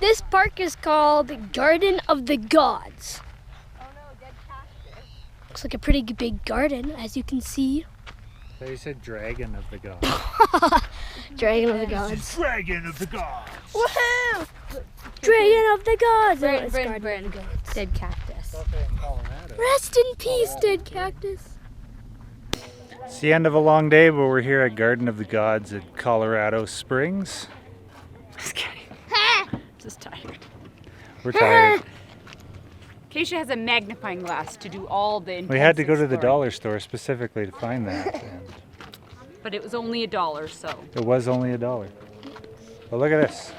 This park is called Garden of the Gods. Oh no, dead cactus. Looks like a pretty big garden, as you can see. So you said Dragon of the Gods. Dragon of the Gods. Dragon of the Gods! Woohoo! Dragon of the Gods! No, it's Braeden, Garden of the Gods. Dead cactus. Rest in peace, dead cactus. It's the end of a long day, but we're here at Garden of the Gods at Colorado Springs. Just kidding. Just tired. We're tired. Acacia has a magnifying glass to do all the intense We had to go to the exploring. dollar store specifically to find that. And But it was only $1, so. it was only $1. But look at this.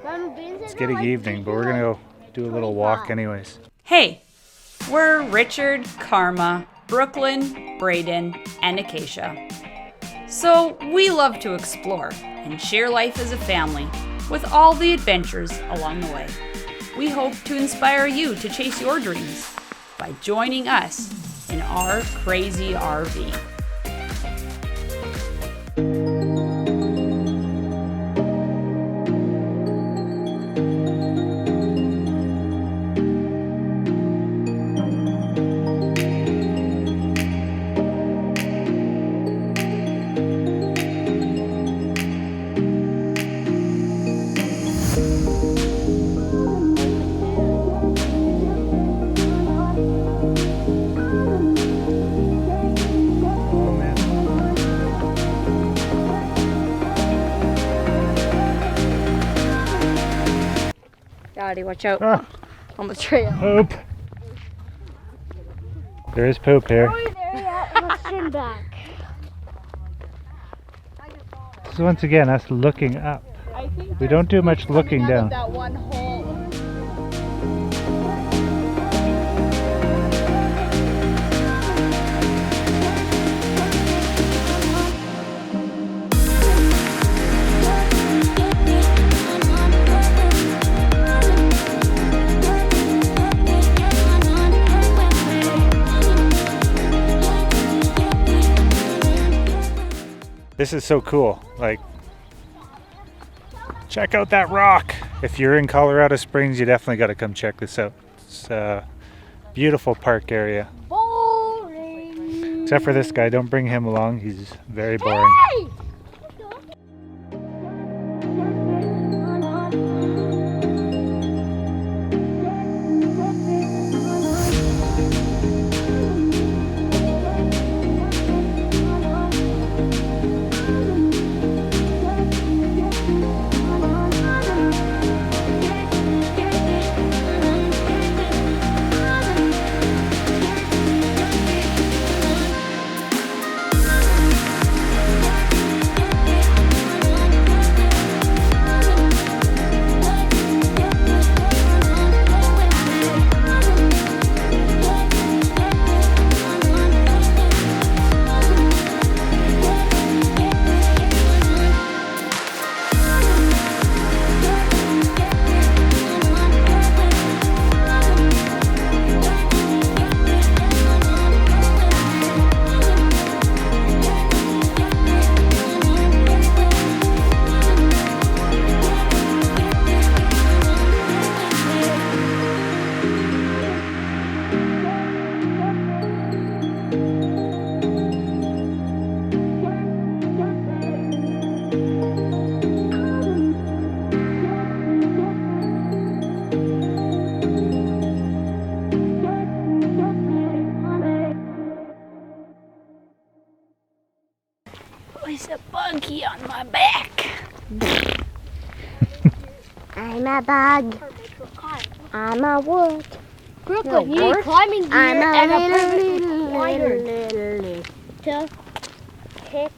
It's getting evening, but we're going to go do a little walk anyways. Hey, we're Richard, Carma, Brooklyn, Braeden, and Acacia. So we love to explore and share life as a family with all the adventures along the way. We hope to inspire you to chase your dreams by joining us in our crazy RV. Daddy, watch out Ah, on the trail. poop. There is poop here. Oh, there, yeah. Let's turn back. So once again, us looking up. We don't do much looking down. That one hole. This is so cool. Like, check out that rock. If you're in Colorado Springs, you definitely got to come check this out. It's a beautiful park area. Boring. Except for this guy, don't bring him along. He's very boring. Hey! There's a buggy on my back. I'm a bug. I'm a wood. Brooklyn, you need climbing gear I'm and a a perfect little, glider little, to kick.